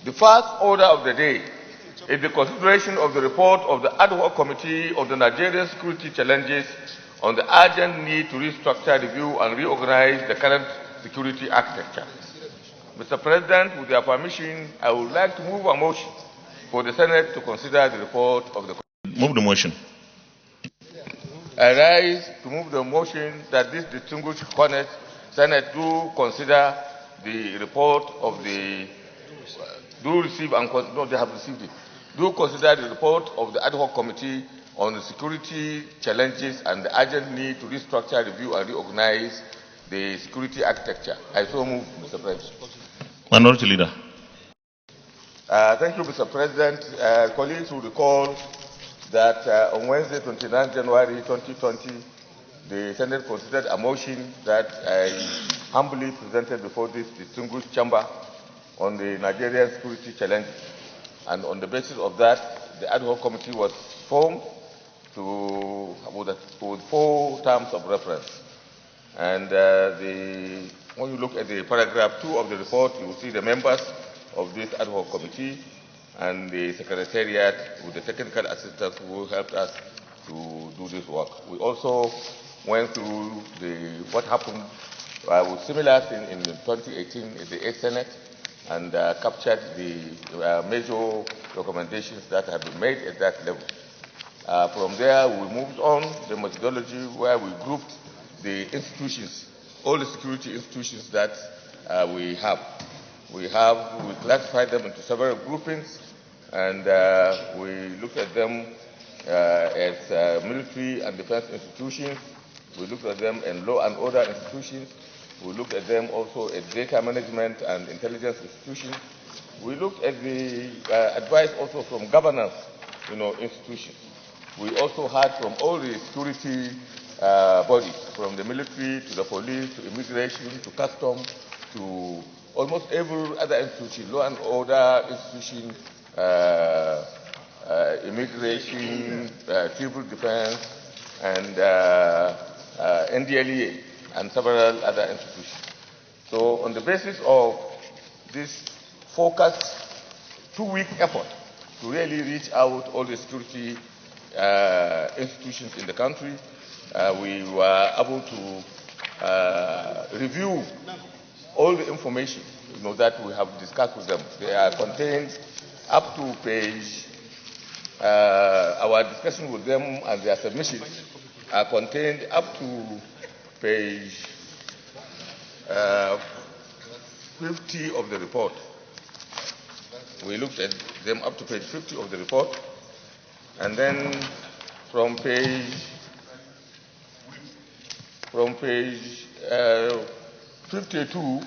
The first order of the day is the consideration of the report of the Ad Hoc Committee on the Nigerian security challenges on the urgent need to restructure, review, and reorganize the current security architecture. Mr. President, with your permission, I would like to move a motion for the Senate to consider the report of the committee. Move the motion. I rise to move the motion that this distinguished Senate do consider the report of the do consider the report of the Ad Hoc Committee on the security challenges and the urgent need to restructure, review, and reorganize the security architecture. I so move, Mr. President. Minority Leader. Thank you, Mr. President. Colleagues will recall that on Wednesday, 29 January 2020, the Senate considered a motion that I humbly presented before this distinguished chamber on the Nigerian security challenges. And on the basis of that, the Ad Hoc Committee was formed with 4 terms of reference. And when you look at the paragraph 2 of the report, you will see the members of this Ad Hoc Committee and the Secretariat with the technical assistants who helped us to do this work. We also went through what happened with similar thing in 2018 in the 8th Senate and captured the major recommendations that have been made at that level. From there, we moved on the methodology where we grouped the institutions, all the security institutions that we have. We classified them into several groupings, and we looked at them as military and defense institutions. We looked at them in law and order institutions. We looked at them also as data management and intelligence institutions. We looked at the advice also from governance, institutions. We also heard from all the security bodies, from the military to the police to immigration to customs to almost every other institution, law and order institution, immigration, civil defense, and NDLEA, and several other institutions. So on the basis of this focused 2-week effort to really reach out all the security institutions in the country, we were able to review all the information that we have discussed with them. They are contained up to page, our discussion with them and their submissions are contained up to page 50 of the report. We looked at them up to page 50 of the report, and then from page 52,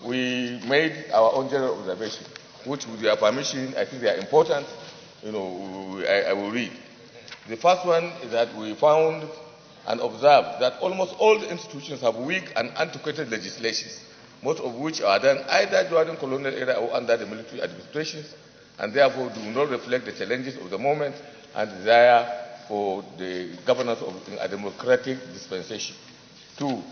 we made our own general observation, which, with your permission, I think they are important. I will read. The first one is that we found and observed that almost all the institutions have weak and antiquated legislations, most of which are done either during colonial era or under the military administrations, and therefore do not reflect the challenges of the moment and desire for the governance of a democratic dispensation. 2,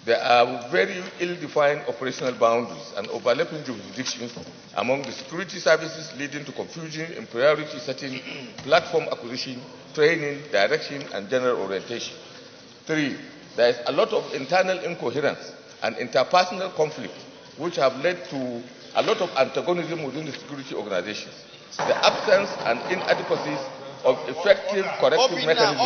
there are very ill-defined operational boundaries and overlapping jurisdictions among the security services, leading to confusion in priority setting, platform acquisition, training, direction, and general orientation. 3, there is a lot of internal incoherence and interpersonal conflict, which have led to a lot of antagonism within the security organizations. The absence and inadequacies of effective corrective mechanisms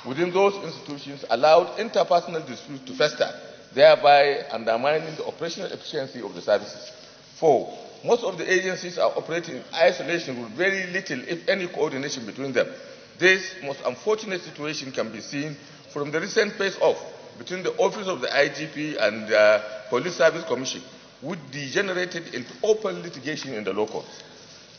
within those institutions allowed interpersonal disputes to fester, thereby undermining the operational efficiency of the services. 4, most of the agencies are operating in isolation with very little, if any, coordination between them. This most unfortunate situation can be seen from the recent face-off between the Office of the IGP and the Police Service Commission, which degenerated into open litigation in the law courts.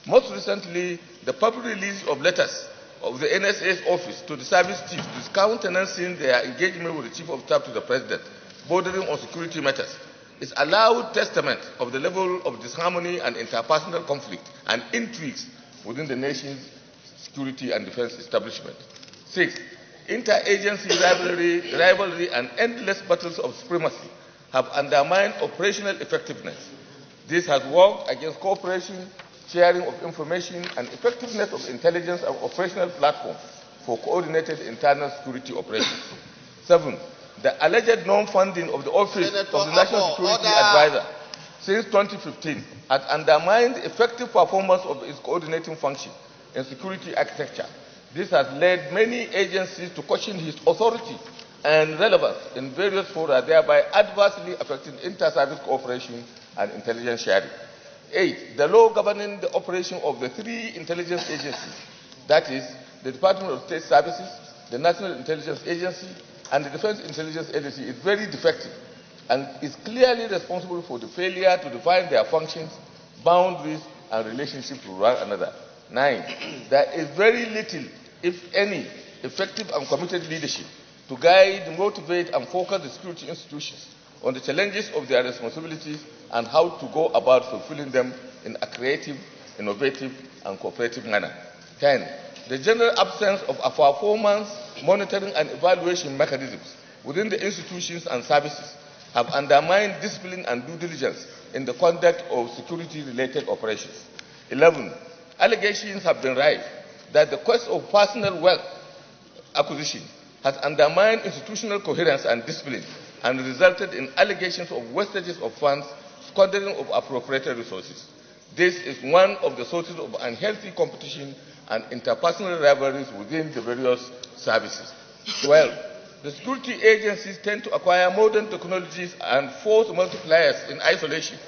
Most recently, the public release of letters of the NSA's office to the service chiefs discountenancing their engagement with the Chief of Staff to the President, bordering on security matters, is a loud testament of the level of disharmony and interpersonal conflict and intrigues within the nation's security and defense establishment. 6, interagency rivalry and endless battles of supremacy have undermined operational effectiveness. This has worked against cooperation, sharing of information, and effectiveness of intelligence and operational platforms for coordinated internal security operations. 7. The alleged non-funding of the Office of the National Security Advisor since 2015 has undermined the effective performance of its coordinating function in security architecture. This has led many agencies to question his authority and relevance in various fora, thereby adversely affecting inter-service cooperation and intelligence sharing. 8. The law governing the operation of the 3 intelligence agencies, that is, the Department of State Services, the National Intelligence Agency, and the Defense Intelligence Agency is very defective and is clearly responsible for the failure to define their functions, boundaries, and relationships with one another. 9. There is very little, if any, effective and committed leadership to guide, motivate, and focus the security institutions on the challenges of their responsibilities and how to go about fulfilling them in a creative, innovative, and cooperative manner. 10. The general absence of a performance monitoring and evaluation mechanisms within the institutions and services have undermined discipline and due diligence in the conduct of security-related operations. 11. Allegations have been raised that the quest of personal wealth acquisition has undermined institutional coherence and discipline and resulted in allegations of wastages of funds, squandering of appropriated resources. This is one of the sources of unhealthy competition and interpersonal rivalries within the various services. 12. The security agencies tend to acquire modern technologies and force multipliers in isolation,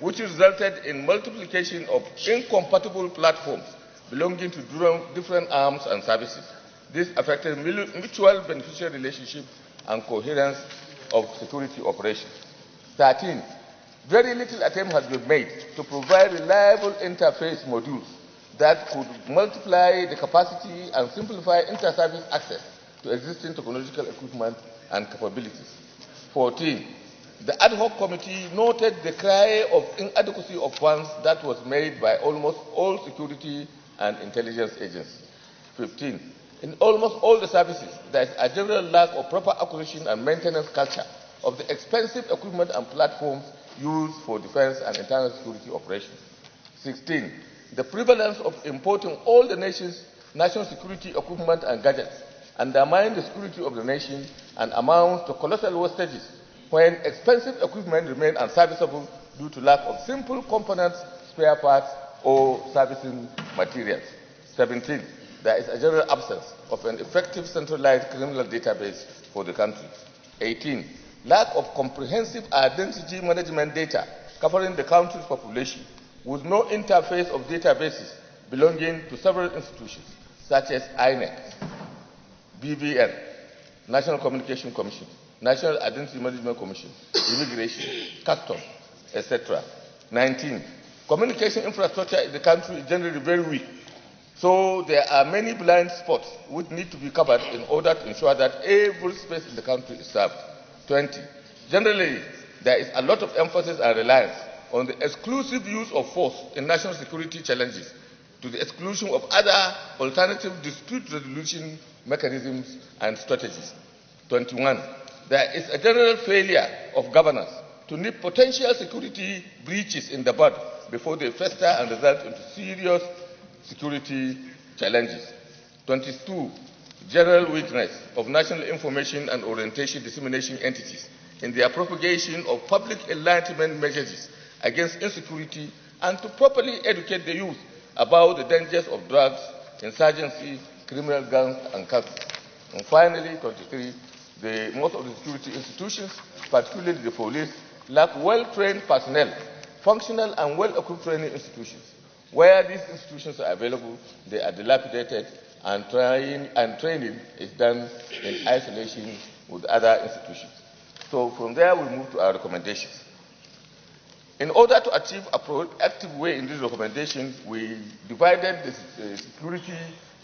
which resulted in multiplication of incompatible platforms belonging to different arms and services. This affected mutual beneficial relationship and coherence of security operations. 13. Very little attempt has been made to provide reliable interface modules that could multiply the capacity and simplify inter-service access to existing technological equipment and capabilities. 14. The Ad Hoc Committee noted the cry of inadequacy of funds that was made by almost all security and intelligence agencies. 15. In almost all the services, there is a general lack of proper acquisition and maintenance culture of the expensive equipment and platforms used for defense and internal security operations. 16. The prevalence of importing all the nation's national security equipment and gadgets undermine the security of the nation and amounts to colossal wastages when expensive equipment remain unserviceable due to lack of simple components, spare parts, or servicing materials. 17. There is a general absence of an effective centralized criminal database for the country. 18. Lack of comprehensive identity management data covering the country's population with no interface of databases belonging to several institutions such as INEC, BVN, National Communication Commission, National Identity Management Commission, Immigration, Customs, etc. 19. Communication infrastructure in the country is generally very weak, so there are many blind spots which need to be covered in order to ensure that every space in the country is served. 20. Generally, there is a lot of emphasis and reliance on the exclusive use of force in national security challenges to the exclusion of other alternative dispute resolution mechanisms and strategies. 21. There is a general failure of governance to nip potential security breaches in the bud before they fester and result into serious security challenges. 22. General weakness of national information and orientation dissemination entities in their propagation of public enlightenment measures against insecurity and to properly educate the youth about the dangers of drugs, insurgency, criminal gangs, and culture. And finally, 23, most of the security institutions, particularly the police, lack well-trained personnel, functional and well-equipped training institutions. Where these institutions are available, they are dilapidated, and training is done in isolation with other institutions. So from there, we move to our recommendations. In order to achieve a proactive way in these recommendations, we divided the security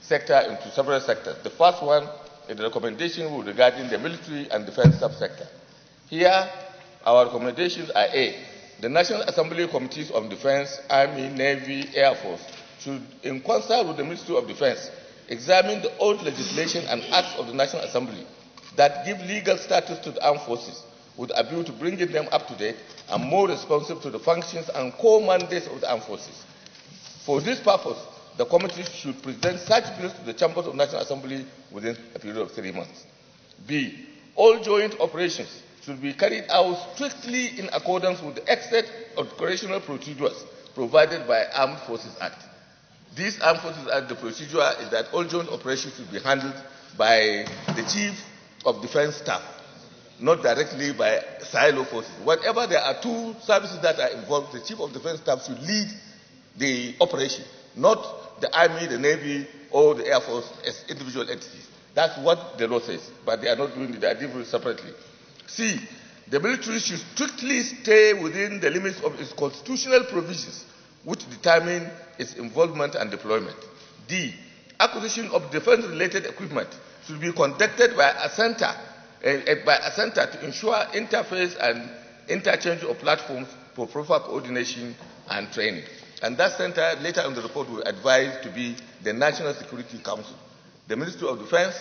sector into several sectors. The first one is the recommendation regarding the military and defense subsector. Here, our recommendations are A. The National Assembly Committees of Defense, Army, Navy, Air Force should, in concert with the Ministry of Defense, examine the old legislation and acts of the National Assembly that give legal status to the armed forces with a view to bringing them up to date and more responsive to the functions and core mandates of the armed forces. For this purpose, the committee should present such bills to the Chambers of National Assembly within a period of 3 months. B. All joint operations should be carried out strictly in accordance with the extent operational procedures provided by Armed Forces Act. This Armed Forces Act, the procedure is that all joint operations should be handled by the Chief of Defense Staff, not directly by silo forces. Whenever there are two services that are involved, the Chief of Defense Staff should lead the operation, not the Army, the Navy, or the Air Force as individual entities. That's what the law says, but they are not doing it, they are doing it separately. C. The military should strictly stay within the limits of its constitutional provisions, which determine its involvement and deployment. D. Acquisition of defense-related equipment should be conducted by a center to ensure interface and interchange of platforms for proper coordination and training. And that center, later in the report, will advise to be the National Security Council. The Ministry of Defense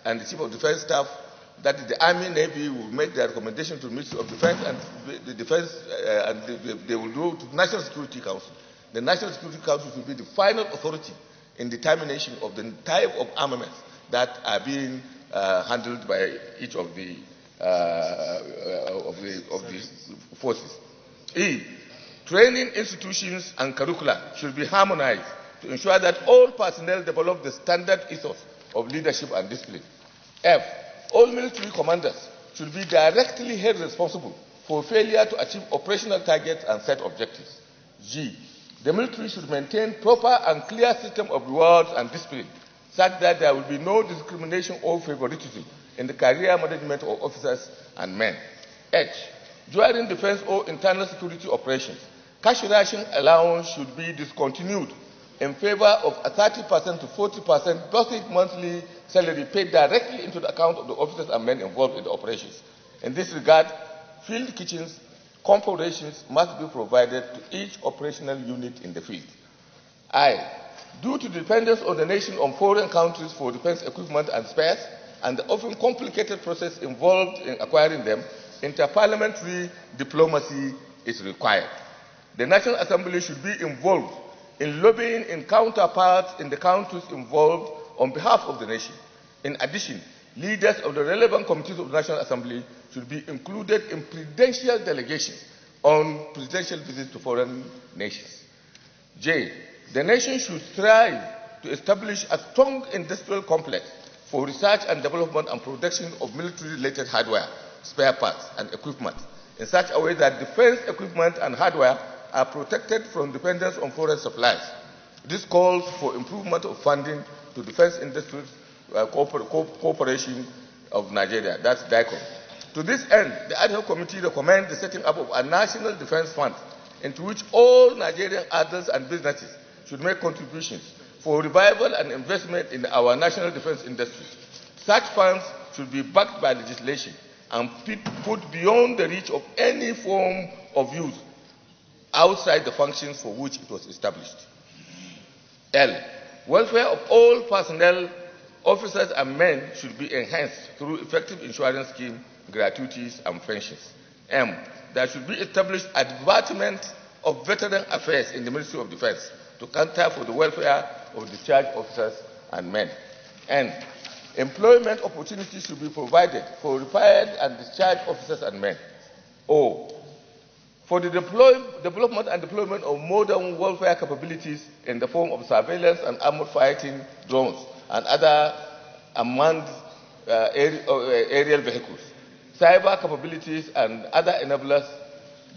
and the Chief of Defense Staff, that is the Army, Navy, will make their recommendation to the Ministry of Defense, and the Defense, they will go to the National Security Council. The National Security Council will be the final authority in determination of the type of armaments that are being handled by each of the forces. E. Training institutions and curricula should be harmonized to ensure that all personnel develop the standard ethos of leadership and discipline. F. All military commanders should be directly held responsible for failure to achieve operational targets and set objectives. G. The military should maintain proper and clear system of rewards and discipline, such that there will be no discrimination or favoritism in the career management of officers and men. H. During defense or internal security operations, cash ration allowance should be discontinued in favor of a 30% to 40% basic monthly salary paid directly into the account of the officers and men involved in the operations. In this regard, field kitchens, comfort rations must be provided to each operational unit in the field. I. Due to dependence on the nation on foreign countries for defense equipment and spares, and the often complicated process involved in acquiring them, interparliamentary diplomacy is required. The National Assembly should be involved in lobbying in counterparts in the countries involved on behalf of the nation. In addition, leaders of the relevant committees of the National Assembly should be included in presidential delegations on presidential visits to foreign nations. J. The nation should strive to establish a strong industrial complex for research and development and production of military-related hardware, spare parts, and equipment in such a way that defense equipment and hardware are protected from dependence on foreign supplies. This calls for improvement of funding to Defense Industries Corporation of Nigeria, that's DICOM. To this end, the Ad Hoc Committee recommends the setting up of a national defense fund into which all Nigerian adults and businesses should make contributions for revival and investment in our national defense industries. Such funds should be backed by legislation and put beyond the reach of any form of use outside the functions for which it was established. L. Welfare of all personnel, officers and men should be enhanced through effective insurance scheme, gratuities and pensions. M. There should be established a department of veteran affairs in the Ministry of Defense to counter for the welfare of discharged officers and men. N. Employment opportunities should be provided for retired and discharged officers and men. O. For the development and deployment of modern warfare capabilities in the form of surveillance and armored fighting drones and other unmanned aerial vehicles, cyber capabilities and other enablers,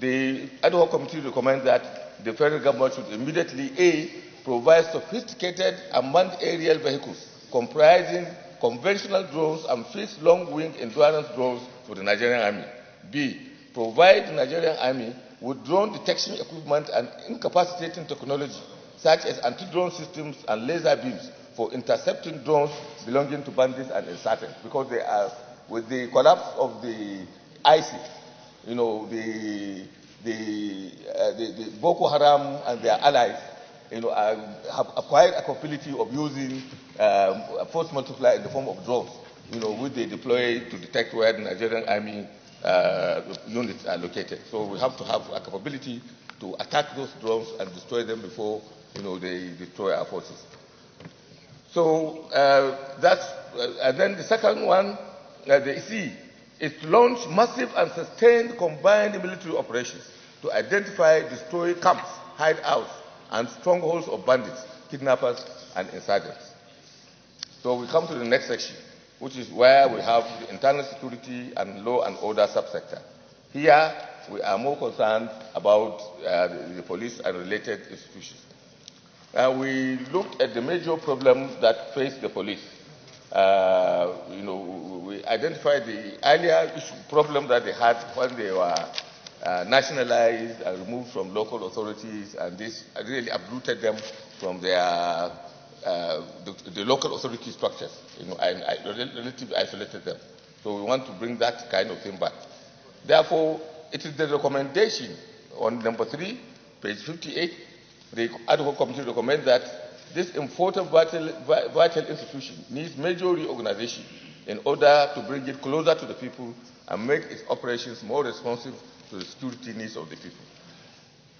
the Ad Hoc Committee recommends that the federal government should immediately A. Provide sophisticated unmanned aerial vehicles comprising conventional drones and fixed long-wing endurance drones for the Nigerian Army. B. Provide the Nigerian Army with drone detection equipment and incapacitating technology, such as anti-drone systems and laser beams for intercepting drones belonging to bandits and insurgents, because they are, with the collapse of the ISIS, you know, the Boko Haram and their allies, you know, have acquired a capability of using a force multiplier in the form of drones, you know, which they deploy to detect where the Nigerian Army units are located. So we have to have a capability to attack those drones and destroy them before they destroy our forces. So and then the second one, the C, is to launch massive and sustained combined military operations to identify, destroy camps, hideouts, and strongholds of bandits, kidnappers, and insurgents. So we come to the next section, which is where we have the internal security and law and order subsector. Here, we are more concerned about the police and related institutions. We looked at the major problems that face the police. We identified the earlier problem that they had when they were nationalized and removed from local authorities, and this really uprooted them from their the local authority structures, and relatively isolated them. So we want to bring that kind of thing back. Therefore, it is the recommendation on number 3, page 58. The Ad Hoc Committee recommends that this important vital institution needs major reorganization in order to bring it closer to the people and make its operations more responsive to the security needs of the people.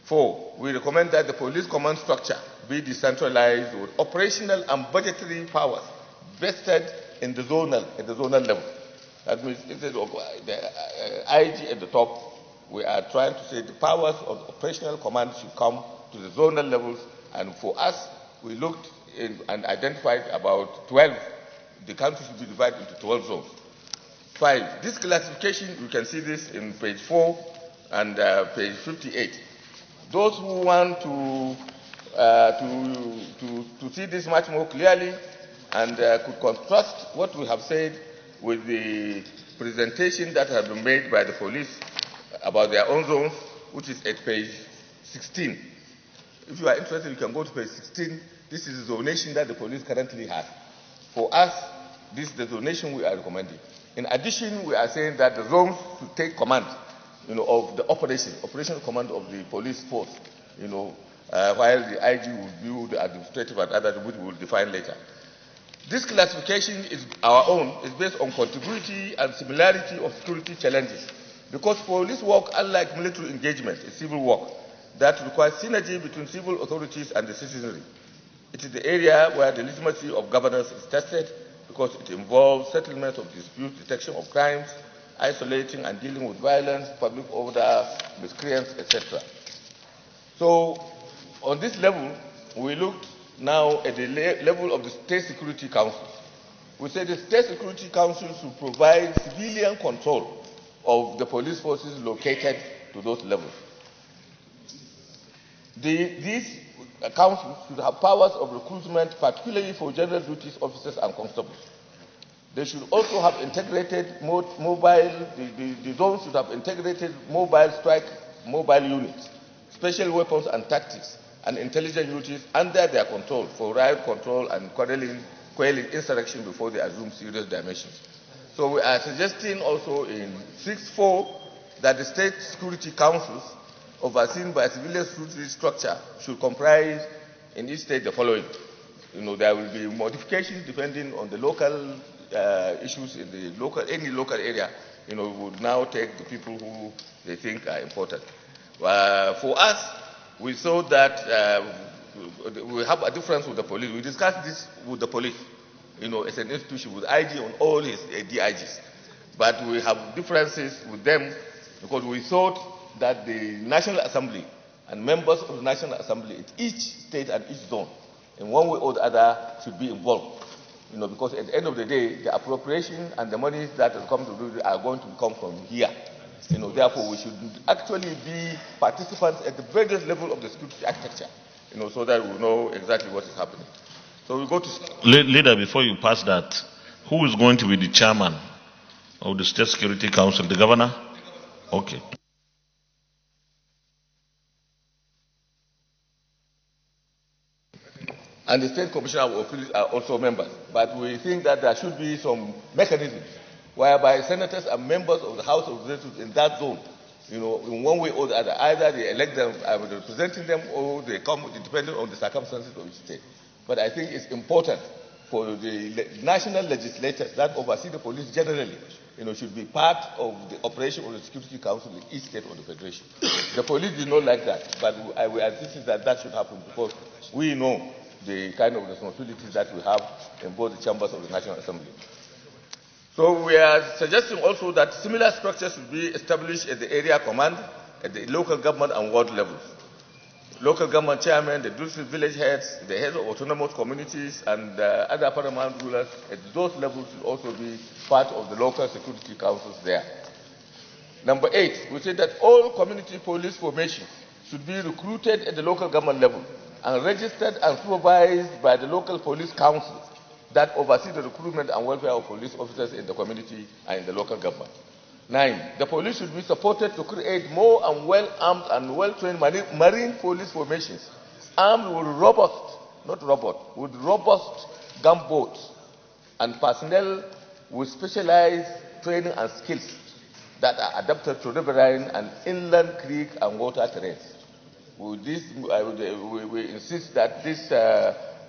4, we recommend that the police command structure be decentralized with operational and budgetary powers vested in the zonal level. That means instead of the IG at the top, we are trying to say the powers of operational command should come to the zonal levels. And for us, we looked and identified about 12. The country should be divided into 12 zones. 5, this classification, you can see this in page 4 and page 58. Those who want to see this much more clearly and could contrast what we have said with the presentation that has been made by the police about their own zones, which is at page 16. If you are interested, you can go to page 16. This is the zonation that the police currently has. For us, this is the zonation we are recommending. In addition, we are saying that the zones should take command, of the operational command of the police force, while the IG will view the administrative and other, which we will define later. This classification is our own, is based on contiguity and similarity of security challenges. Because police work, unlike military engagement, is civil work that requires synergy between civil authorities and the citizenry. It is the area where the legitimacy of governance is tested because it involves settlement of disputes, detection of crimes, isolating and dealing with violence, public order, miscreants, etc. So, on this level, we looked now at the level of the state security councils. We said the state security councils should provide civilian control of the police forces located to those levels. These councils should have powers of recruitment, particularly for general duties officers and constables. They should also have integrated the zones should have integrated mobile units, special weapons and tactics, and intelligence units under their control for riot control and quelling insurrection before they assume serious dimensions. So we are suggesting also in 6.4 that the state security councils overseen by a civilian security structure should comprise in each state the following. There will be modifications depending on the local issues in the any local area. We would now take the people who they think are important. For us, we saw that we have a difference with the police. We discussed this with the police, as an institution with IG on all his DIGs. But we have differences with them because we thought that the National Assembly and members of the National Assembly in each state and each zone, in one way or the other, should be involved. Because at the end of the day, the appropriation and the monies that will come to do it are going to come from here. Therefore, we should actually be participants at the various level of the security architecture, so that we know exactly what is happening. So we go to... Leader, before you pass that, who is going to be the chairman of the State Security Council? The governor? Okay. And the state commissioner of police are also members. But we think that there should be some mechanisms whereby senators are members of the House of Representatives in that zone, in one way or the other. Either they elect them, representing them, or they come depending on the circumstances of each state. But I think it's important for the national legislators that oversee the police generally, should be part of the operation of the Security Council in each state of the Federation. The police did not like that, but we insisted that that should happen because we know the kind of responsibilities that we have in both the chambers of the National Assembly. So we are suggesting also that similar structures should be established at the area command, at the local government and ward levels. Local government chairmen, the district village heads, the heads of autonomous communities, and other paramount rulers at those levels should also be part of the local security councils there. Number 8, we said that all community police formations should be recruited at the local government level and registered and supervised by the local police councils that oversee the recruitment and welfare of police officers in the community and in the local government. 9, the police should be supported to create more and well-armed and well-trained marine police formations, armed with robust gunboats and personnel with specialized training and skills that are adapted to riverine and inland creek and water terrains. With this, we insist that this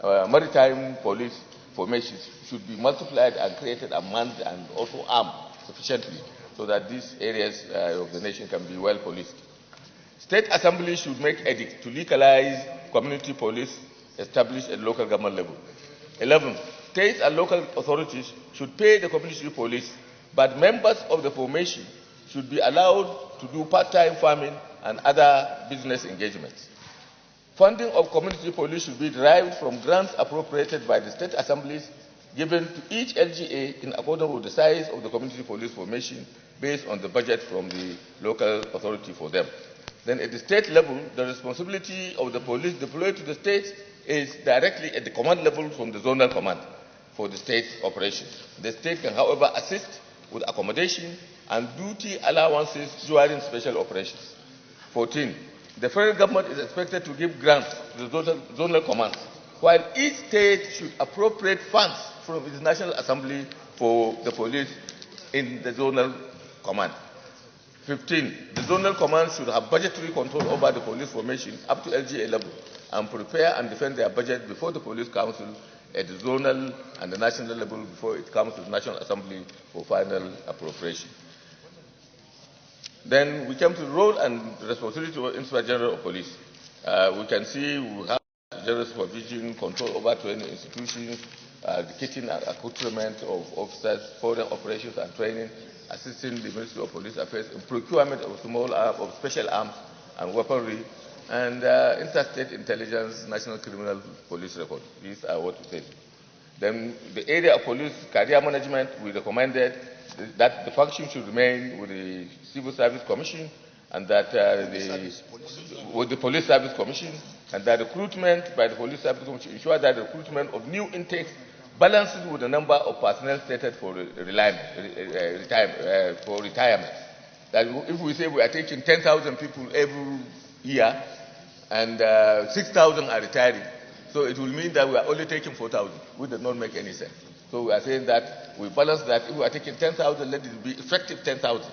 maritime police formations should be multiplied and created and manned and also armed sufficiently so that these areas of the nation can be well policed. State assemblies should make edict to legalize community police established at local government level. 11, states and local authorities should pay the community police, but members of the formation should be allowed to do part-time farming and other business engagements. Funding of community police should be derived from grants appropriated by the state assemblies given to each LGA in accordance with the size of the community police formation based on the budget from the local authority for them. Then at the state level, the responsibility of the police deployed to the states is directly at the command level from the zonal command for the state operations. The state can, however, assist with accommodation and duty allowances during special operations. 14, the federal government is expected to give grants to the zonal commands, while each state should appropriate funds from its National Assembly for the police in the zonal command. 15, the zonal command should have budgetary control over the police formation up to LGA level and prepare and defend their budget before the police council at the zonal and the national level before it comes to the National Assembly for final appropriation. Then we come to the role and responsibility of Inspector General of Police. We can see we have general supervision, control over training institutions, the kitchen and accoutrement of officers, foreign operations and training, assisting the Ministry of Police Affairs in procurement of of special arms and weaponry, and interstate intelligence, national criminal police record. These are what we said. Then the area of police career management, we recommended that the function should remain with the Civil Service Commission and that with the Police Service Commission, and that recruitment by the Police Service Commission ensure that the recruitment of new intakes balances with the number of personnel stated for retirement. That if we say we are taking 10,000 people every year and 6,000 are retiring, so it will mean that we are only taking 4,000, which does not make any sense. So we are saying that we balance that. If we are taking 10,000, let it be effective 10,000,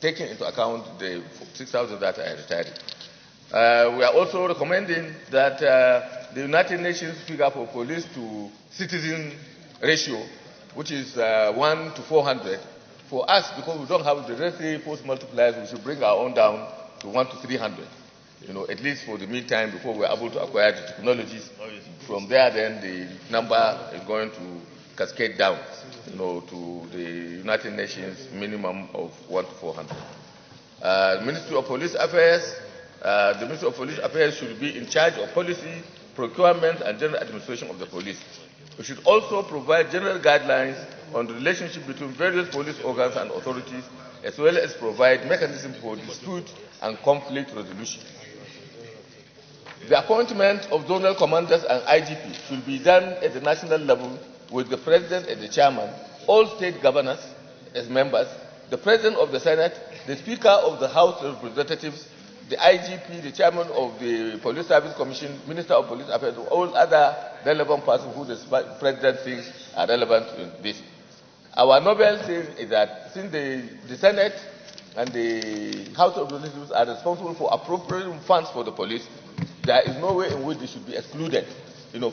taking into account the 6,000 that are retiring. We are also recommending that the United Nations figure for police to citizen ratio, which is 1 to 400, for us, because we don't have the necessary force multipliers, we should bring our own down to 1 to 300. At least for the meantime, before we're able to acquire the technologies. From there, then the number is going to cascade down, to the United Nations minimum of 1 to 400. Ministry of Police Affairs, the Ministry of Police Affairs should be in charge of policy, procurement, and general administration of the police. We should also provide general guidelines on the relationship between various police organs and authorities, as well as provide mechanisms for dispute and conflict resolution. The appointment of zonal commanders and IGP should be done at the national level with the President and the Chairman, all state governors as members, the President of the Senate, the Speaker of the House of Representatives, the IGP, the Chairman of the Police Service Commission, Minister of Police Affairs, all other relevant persons who the President thinks are relevant in this. Our noble thing is that since the Senate and the House of Representatives are responsible for appropriating funds for the police, there is no way in which they should be excluded,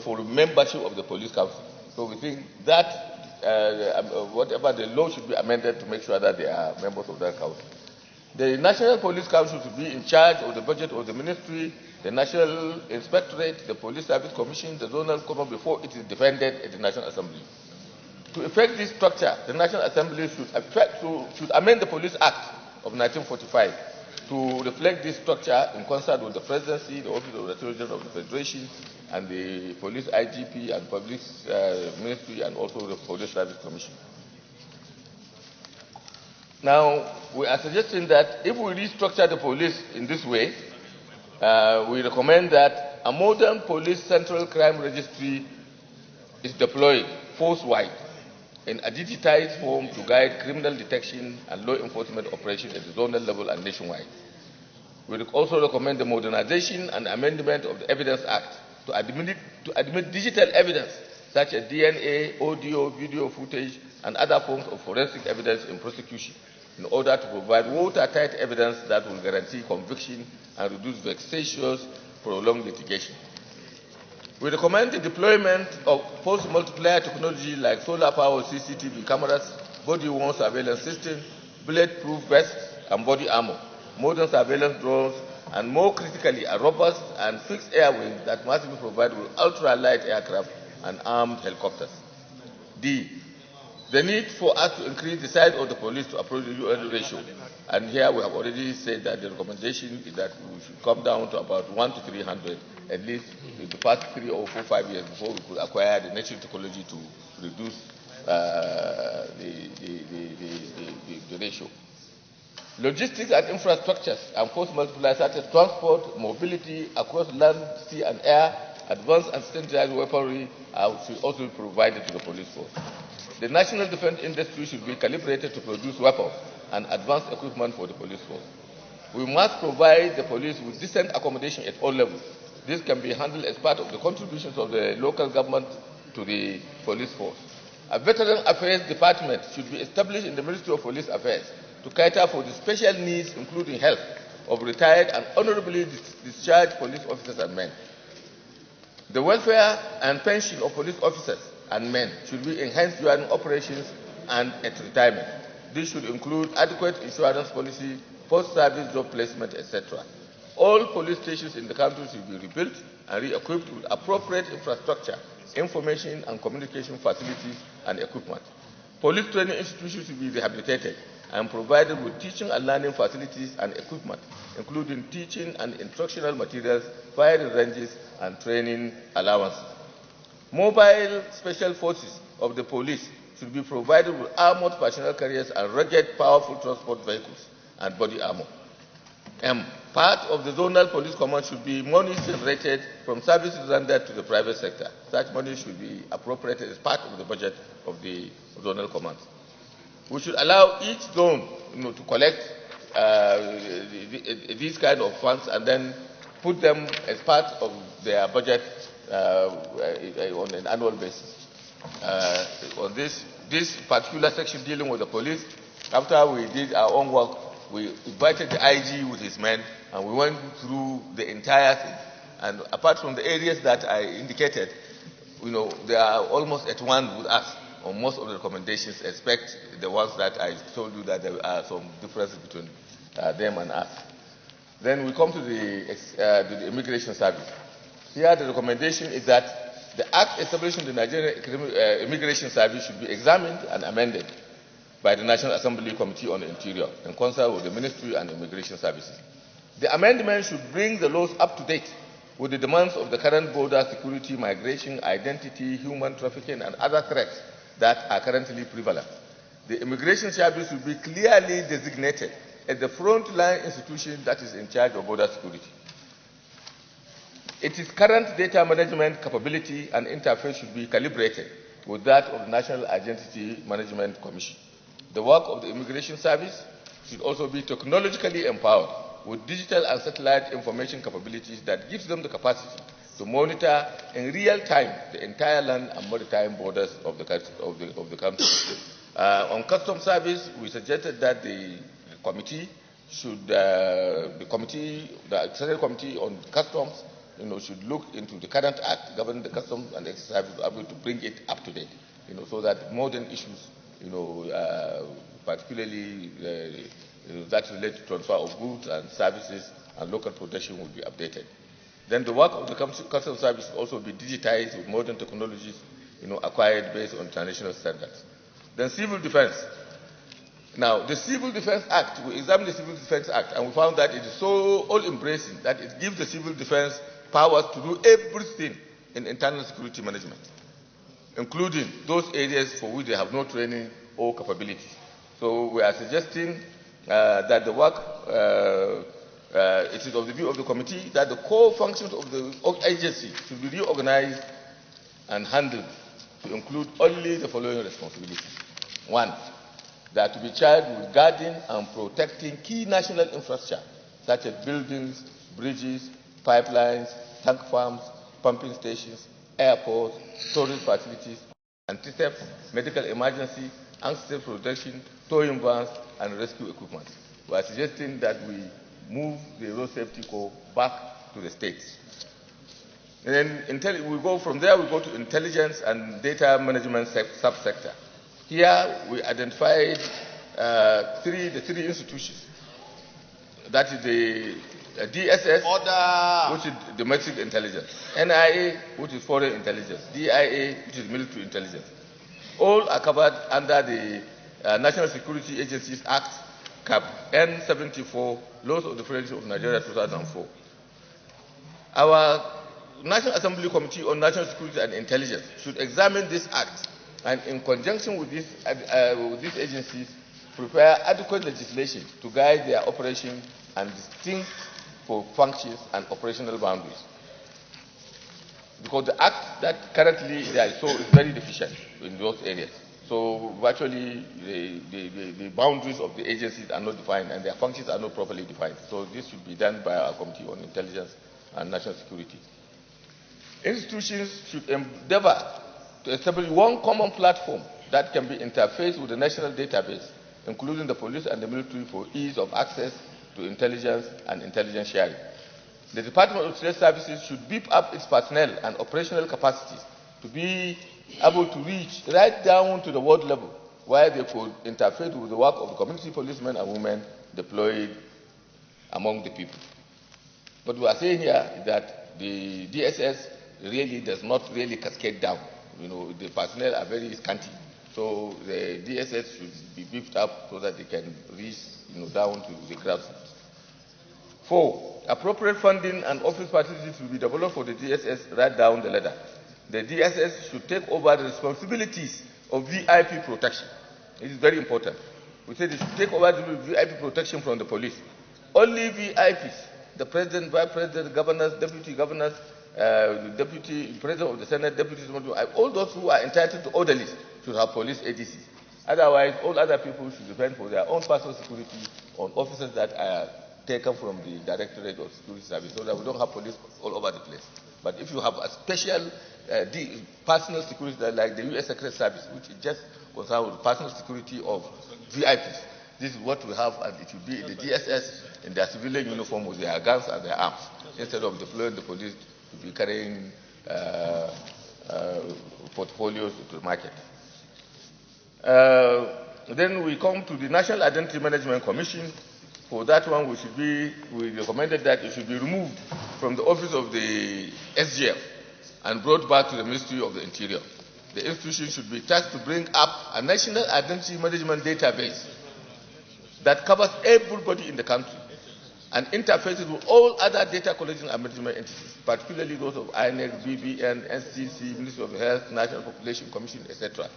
for membership of the police council. So we think that whatever the law should be amended to make sure that they are members of that council. The National Police Council should be in charge of the budget of the ministry, the National Inspectorate, the Police Service Commission, the Zonal Command before it is defended at the National Assembly. To effect this structure, the National Assembly should amend the Police Act of 1945 to reflect this structure in concert with the Presidency, the Office of the Attorney General of the Federation, and the Police IGP and Police Ministry, and also the Police Service Commission. Now, we are suggesting that if we restructure the police in this way, we recommend that a modern police central crime registry is deployed force-wide in a digitized form to guide criminal detection and law enforcement operations at the zonal level and nationwide. We also recommend the modernization and amendment of the Evidence Act to admit digital evidence such as DNA, audio, video footage, and other forms of forensic evidence in prosecution in order to provide watertight evidence that will guarantee conviction and reduce vexatious, prolonged litigation. We recommend the deployment of post-multiplier technology like solar-powered CCTV cameras, body-worn surveillance systems, bulletproof vests and body armor, modern surveillance drones, and more critically, a robust and fixed air wing that must be provided with ultra-light aircraft and armed helicopters. D, the need for us to increase the size of the police to approach the UN ratio. And here we have already said that the recommendation is that we should come down to about 1 to 300, at least in the past 3 or 4, 5 years before we could acquire the necessary technology to reduce the ratio. Logistics and infrastructures and force multipliers such as transport, mobility across land, sea, and air, advanced and standardized weaponry should also be provided to the police force. The national defense industry should be calibrated to produce weapons and advanced equipment for the police force. We must provide the police with decent accommodation at all levels. This can be handled as part of the contributions of the local government to the police force. A veteran affairs department should be established in the Ministry of Police Affairs to cater for the special needs, including health, of retired and honorably discharged police officers and men. The welfare and pension of police officers and men should be enhanced during operations and at retirement. This should include adequate insurance policy, post-service job placement, etc. All police stations in the country should be rebuilt and re-equipped with appropriate infrastructure, information and communication facilities and equipment. Police training institutions should be rehabilitated and provided with teaching and learning facilities and equipment, including teaching and instructional materials, firing ranges, and training allowances. Mobile special forces of the police should be provided with armored personnel carriers and rugged, powerful transport vehicles and body armor. Part of the zonal police command should be money generated from services rendered to the private sector. Such money should be appropriated as part of the budget of the zonal commands. We should allow each zone to collect these kind of funds and then put them as part of their budget on an annual basis. On this particular section dealing with the police, after we did our own work, we invited the IG with his men and we went through the entire thing. And apart from the areas that I indicated, they are almost at one with us on most of the recommendations, except the ones that I told you that there are some differences between them and us. Then we come to the Immigration Service. Here the recommendation is that the Act establishing the Nigerian Immigration Service should be examined and amended by the National Assembly Committee on the Interior in concert with the Ministry and Immigration Services. The amendment should bring the laws up to date with the demands of the current border security, migration, identity, human trafficking, and other threats that are currently prevalent. The Immigration Service should be clearly designated as the frontline institution that is in charge of border security. Its current data management capability and interface should be calibrated with that of the National Identity Management Commission. The work of the Immigration Service should also be technologically empowered with digital and satellite information capabilities that gives them the capacity to monitor in real time the entire land and maritime borders of the country. On Customs Service, we suggested that the Senate Committee on Customs should look into the current act governing the Customs and Excise Service to be able to bring it up to date. so that modern issues, particularly that relate to transfer of goods and services and local production will be updated. Then the work of the customs service will also be digitized with modern technologies, acquired based on international standards. Then civil defense. Now, the Civil Defense Act, we examined the Civil Defense Act and we found that it is so all-embracing that it gives the civil defense powers to do everything in internal security management, including those areas for which they have no training or capability. So we are suggesting that the work, it is of the view of the committee that the core functions of the agency should be reorganized and handled to include only the following responsibilities. One, that to be charged with guarding and protecting key national infrastructure, such as buildings, bridges, pipelines, tank farms, pumping stations, airports, storage facilities, anti-theft, medical emergency, anti-theft protection, towing vans, and rescue equipment. We are suggesting that we move the road safety corps back to the states. And then we go from there, we go to intelligence and data management subsector. Here we identified the three institutions. That is the DSS, which is domestic intelligence, NIA, which is foreign intelligence, DIA, which is military intelligence. All are covered under the National Security Agencies Act, CAP N74, Laws of the Federation of Nigeria 2004. Our National Assembly Committee on National Security and Intelligence should examine this act and in conjunction with these agencies, prepare adequate legislation to guide their operation and distinct for functions and operational boundaries. Because the act that currently there is very deficient in those areas. So virtually the boundaries of the agencies are not defined and their functions are not properly defined. So this should be done by our Committee on Intelligence and National Security. Institutions should endeavor to establish one common platform that can be interfaced with the national database, including the police and the military, for ease of access to intelligence and intelligence sharing. The Department of State Services should beef up its personnel and operational capacities to be able to reach right down to the ward level, where they could interface with the work of the community policemen and women deployed among the people. What we are saying here is that the DSS really does not really cascade down. The personnel are very scanty. So the DSS should be beefed up so that they can reach down to the grassroots. 4, appropriate funding and office facilities will be developed for the DSS right down the ladder. The DSS should take over the responsibilities of VIP protection. It is very important. We say they should take over the VIP protection from the police. Only VIPs, the president, vice president, governors, deputy governors, deputy president of the Senate, deputy, all those who are entitled to orderlies should have police ADCs. Otherwise, all other people should depend for their own personal security on officers that are taken from the Directorate of Security Service, so that we don't have police all over the place. But if you have a special personal security like the U.S. Secret Service, which is just concerned with personal security of VIPs, this is what we have, and it should be the DSS in their civilian uniform with their guns and their arms, instead of deploying the police to be carrying portfolios to the market. Then we come to the National Identity Management Commission. For that one, we recommended that it should be removed from the office of the SGF and brought back to the Ministry of the Interior. The institution should be tasked to bring up a national identity management database that covers everybody in the country and interfaces with all other data collection and management entities, particularly those of INEC, BBN, NCC, Ministry of Health, National Population Commission, etc.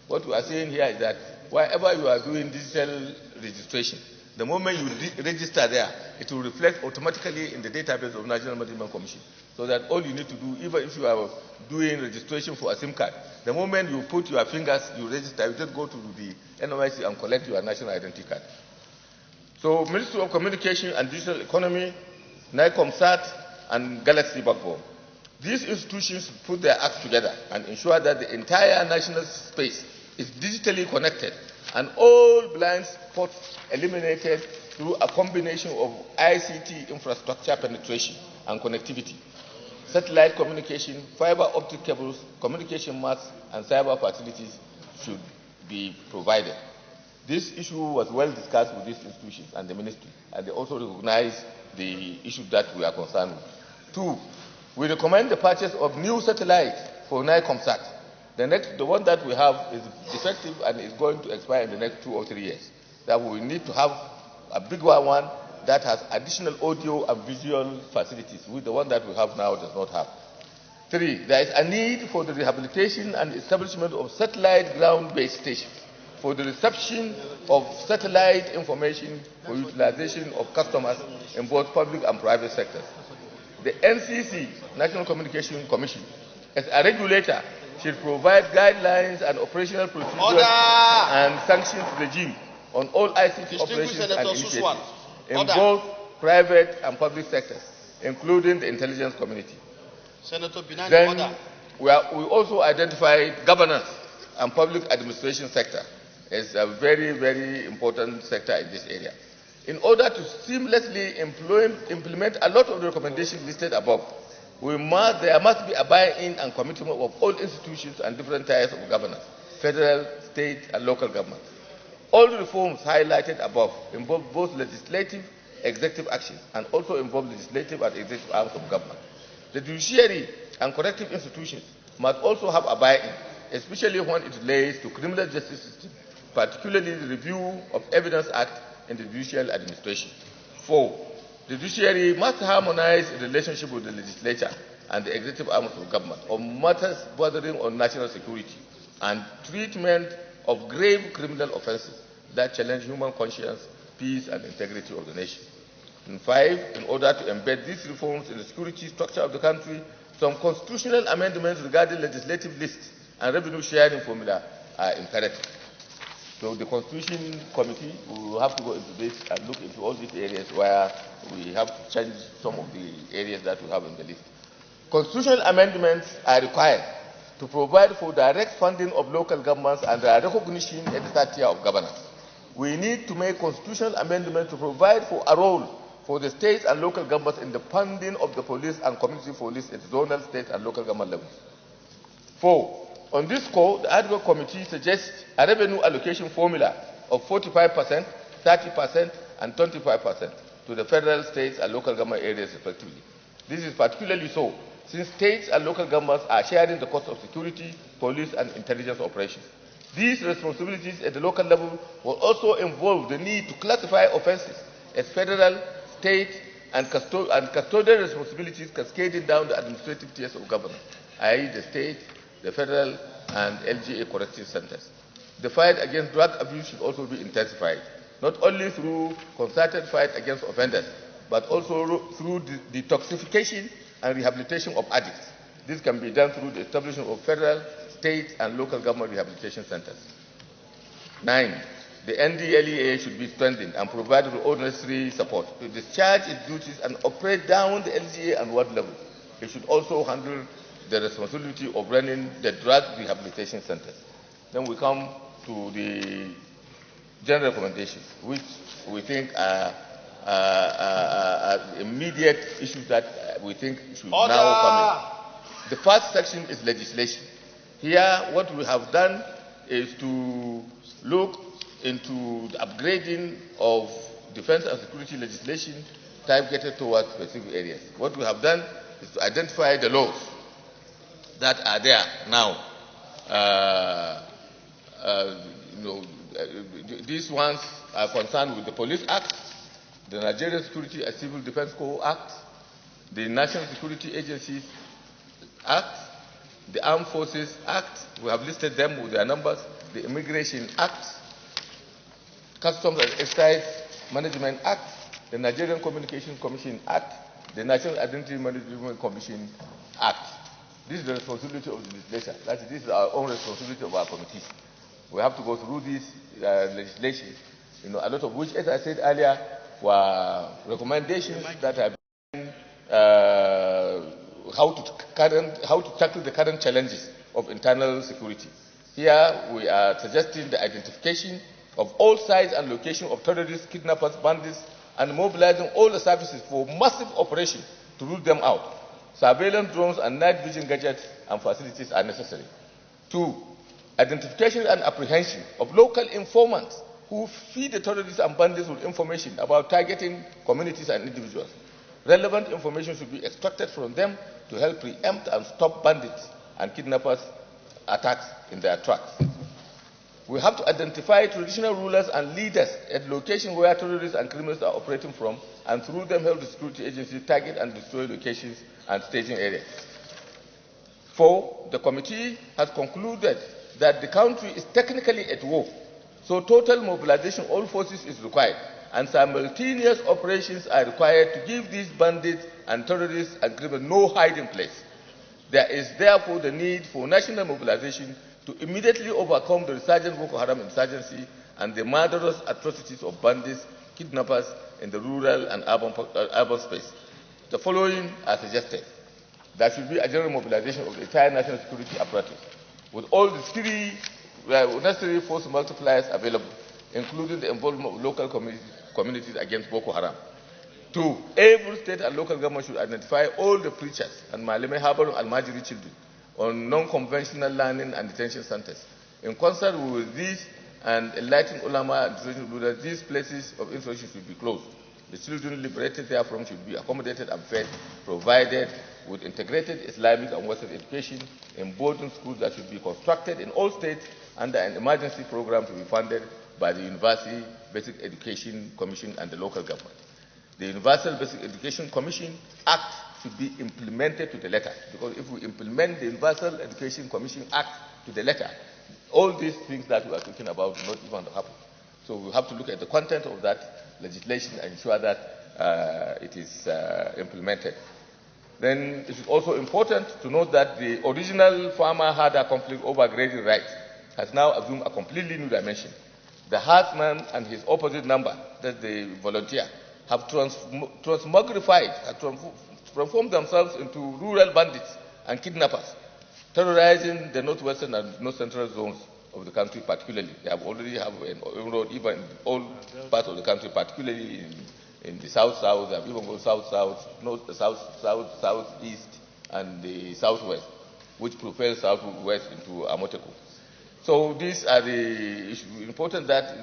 What we are saying here is that wherever you are doing digital registration, the moment you register there, it will reflect automatically in the database of National Management Commission. So that all you need to do, even if you are doing registration for a SIM card, the moment you put your fingers, you register, you just go to the NYC and collect your national identity card. So Ministry of Communication and Digital Economy, NICOMSAT, and Galaxy Backbone. These institutions put their acts together and ensure that the entire national space is digitally connected and all blind spots eliminated through a combination of ICT infrastructure penetration and connectivity. satellite communication, fiber optic cables, communication masts, and cyber facilities should be provided. This issue was well discussed with these institutions and the ministry, and they also recognize the issues that we are concerned with. 2, we recommend the purchase of new satellites for NICOMSAT. The one that we have is defective and is going to expire in the next 2 or 3 years. That we need to have a bigger one that has additional audio and visual facilities, which the one that we have now does not have. 3, there is a need for the rehabilitation and establishment of satellite ground-based stations for the reception of satellite information for utilization of customers in both public and private sectors. The NCC, National Communication Commission, as a regulator, should provide guidelines and operational procedures and sanctions regime on all ICT operations and initiatives in both private and public sectors, including the intelligence community. Then we also identified governance and public administration sector as a very, very important sector in this area. In order to seamlessly implement a lot of the recommendations listed above, there must be a buy-in and commitment of all institutions and different tiers of governance, federal, state, and local government. All the reforms highlighted above involve both legislative, executive action, and also involve legislative and executive arms of government. The judiciary and corrective institutions must also have a buy-in, especially when it relates to criminal justice system, particularly the Review of Evidence Act in the judicial administration. 4, the judiciary must harmonize the relationship with the legislature and the executive arms of government on matters bordering on national security and treatment of grave criminal offenses that challenge human conscience, peace, and integrity of the nation. And 5, in order to embed these reforms in the security structure of the country, some constitutional amendments regarding legislative lists and revenue sharing formula are imperative. So the Constitution Committee will have to go into this and look into all these areas where we have to change some of the areas that we have in the list. Constitutional amendments are required to provide for direct funding of local governments and their recognition at the third tier of governance. We need to make constitutional amendments to provide for a role for the states and local governments in the funding of the police and community police at zonal, state, and local government levels. 4, on this score, the Ad-Hoc Committee suggests a revenue allocation formula of 45%, 30%, and 25% to the federal, states, and local government areas respectively. This is particularly so since states and local governments are sharing the cost of security, police, and intelligence operations. These responsibilities at the local level will also involve the need to classify offenses as federal, state, and custodial responsibilities cascading down the administrative tiers of government, i.e. the state, the federal, and LGA corrective centers. The fight against drug abuse should also be intensified, not only through concerted fight against offenders, but also through the detoxification and rehabilitation of addicts. This can be done through the establishment of federal, state, and local government rehabilitation centers. 9, the NDLEA should be strengthened and provide all necessary support to discharge its duties and operate down the LGA and ward level. It should also handle the responsibility of running the drug rehabilitation centers. Then we come to the general recommendations, which we think are immediate issues that we think should now come in. The first section is legislation. Here, what we have done is to look into the upgrading of defense and security legislation targeted towards specific areas. What we have done is to identify the laws that are there now. These ones are concerned with the Police Act, the Nigerian Security and Civil Defense Corps Act, the National Security Agencies Act, the Armed Forces Act, we have listed them with their numbers, the Immigration Act, Customs and Excise Management Act, the Nigerian Communications Commission Act, the National Identity Management Commission Act. This is the responsibility of the legislature. This is our own responsibility of our committees. We have to go through this legislation, a lot of which, as I said earlier, were recommendations that have been how to tackle the current challenges of internal security. Here we are suggesting the identification of all sites and locations of terrorists, kidnappers, bandits, and mobilizing all the services for massive operation to root them out. Surveillance drones and night vision gadgets and facilities are necessary. 2. Identification and apprehension of local informants who feed the terrorists and bandits with information about targeting communities and individuals. Relevant information should be extracted from them to help preempt and stop bandits and kidnappers' attacks in their tracks. We have to identify traditional rulers and leaders at locations where terrorists and criminals are operating from, and through them help the security agencies target and destroy locations and staging areas. 4. The committee has concluded that the country is technically at war, so total mobilization of all forces is required, and simultaneous operations are required to give these bandits and terrorists and criminals no hiding place. There is therefore the need for national mobilization to immediately overcome the resurgent Boko Haram insurgency and the murderous atrocities of bandits, kidnappers in the rural and urban space. The following are suggested. There should be a general mobilization of the entire national security apparatus, with all the three necessary force multipliers available, including the involvement of local communities against Boko Haram. 2. Every state and local government should identify all the preachers and Maleme Harbour and Almajiri children on non-conventional learning and detention centers. In concert with these and enlightened ulama and traditional rulers, these places of instruction should be closed. The children liberated therefrom should be accommodated and fed, provided with integrated Islamic and Western education in boarding schools that should be constructed in all states under an emergency program to be funded by the University Basic Education Commission and the local government. The Universal Basic Education Commission Act should be implemented to the letter, because if we implement the Universal Education Commission Act to the letter, all these things that we are talking about will not even happen. So we have to look at the content of that legislation and ensure that it is implemented. Then it is also important to note that the original farmer had a conflict over grazing rights has now assumed a completely new dimension. The herdsman and his opposite number, that's the volunteer, have transformed themselves into rural bandits and kidnappers, terrorizing the northwestern and north central zones of the country particularly. They have already have an inroad even in all parts of the country, particularly in the south-south, they have even gone south-south, north, south-southeast, and the southwest, which propels southwest into Amoteko. So these are the issues. Important that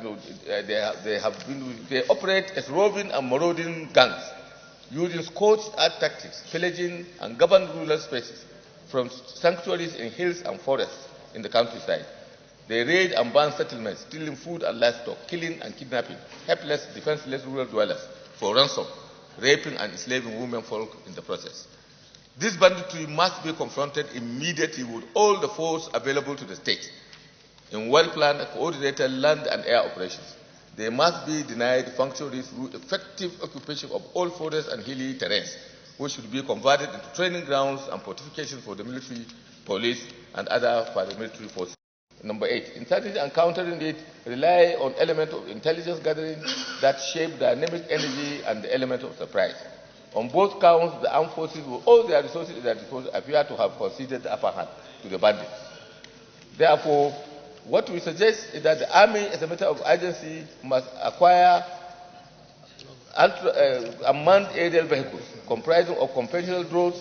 they operate as roving and marauding gangs, using scorched earth tactics, pillaging and governed rural spaces, from sanctuaries in hills and forests in the countryside. They raid and burn settlements, stealing food and livestock, killing and kidnapping helpless, defenseless rural dwellers for ransom, raping and enslaving women folk in the process. This banditry must be confronted immediately with all the force available to the state in well-planned, coordinated land and air operations. They must be denied functionaries through effective occupation of all forest and hilly terrains, which should be converted into training grounds and fortifications for the military, police, and other paramilitary forces. Number 8, insurgency and countering it rely on elements of intelligence gathering that shape dynamic energy and the element of surprise. On both counts, the armed forces, with all their resources at their disposal, appear to have conceded the upper hand to the bandits. Therefore, what we suggest is that the army, as a matter of urgency, must acquire unmanned aerial vehicles comprising of conventional drones,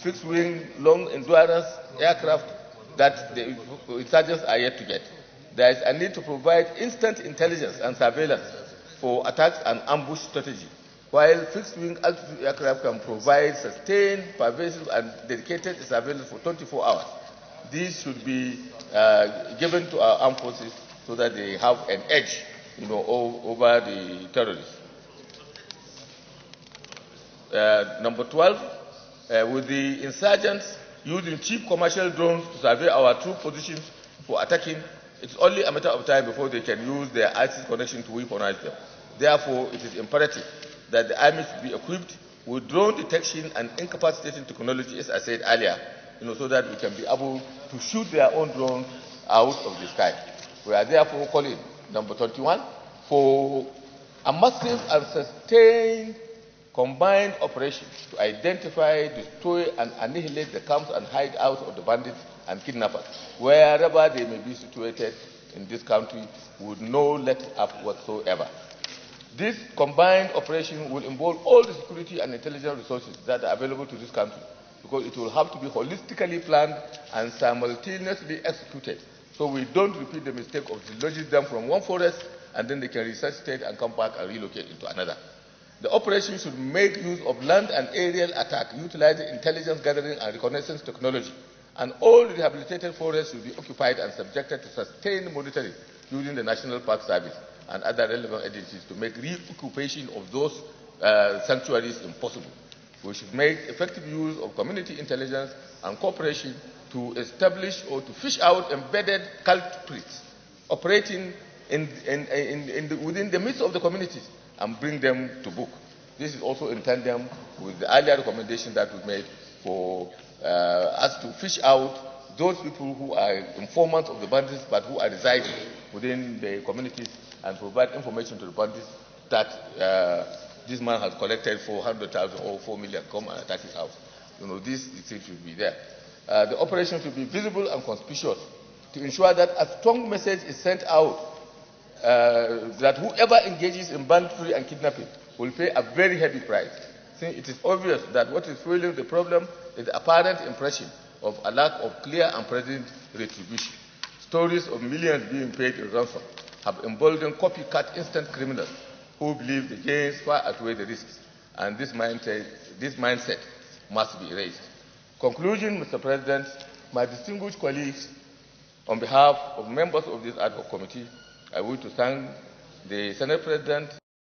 fixed-wing, long-endurance aircraft that the insurgents are yet to get. There is a need to provide instant intelligence and surveillance for attacks and ambush strategy, while fixed-wing altitude aircraft can provide sustained, pervasive, and dedicated surveillance for 24 hours. These should be given to our armed forces so that they have an edge, over the terrorists. Number 12, with the insurgents using cheap commercial drones to survey our troop positions for attacking, it's only a matter of time before they can use their ISIS connection to weaponize them. Therefore, it is imperative that the army should be equipped with drone detection and incapacitating technology, as I said earlier, so that we can be able to shoot their own drones out of the sky. We are therefore calling, number 21, for a massive and sustained combined operation to identify, destroy, and annihilate the camps and hideouts of the bandits and kidnappers, wherever they may be situated in this country, with no let up whatsoever. This combined operation will involve all the security and intelligence resources that are available to this country, because it will have to be holistically planned and simultaneously executed, so we don't repeat the mistake of dislodging them from one forest and then they can resuscitate and come back and relocate into another. The operation should make use of land and aerial attack, utilizing intelligence gathering and reconnaissance technology, and all rehabilitated forests should be occupied and subjected to sustained monitoring using the National Park Service and other relevant agencies to make reoccupation of those sanctuaries impossible. We should make effective use of community intelligence and cooperation to establish or to fish out embedded culprits operating within the midst of the communities and bring them to book. This is also in tandem with the earlier recommendation that we made for us to fish out those people who are informants of the bandits but who are residing within the communities and provide information to the bandits that this man has collected 400,000 or 4 million, come and attack his house. This thing should be there. The operation should be visible and conspicuous to ensure that a strong message is sent out that whoever engages in banditry and kidnapping will pay a very heavy price. Since it is obvious that what is fueling the problem is the apparent impression of a lack of clear and present retribution. Stories of millions being paid in ransom have emboldened copycat instant criminals who believe the gains far outweigh the risks, and this mindset must be erased. Conclusion, Mr. President, my distinguished colleagues, on behalf of members of this ad hoc committee, I wish to thank the Senate President,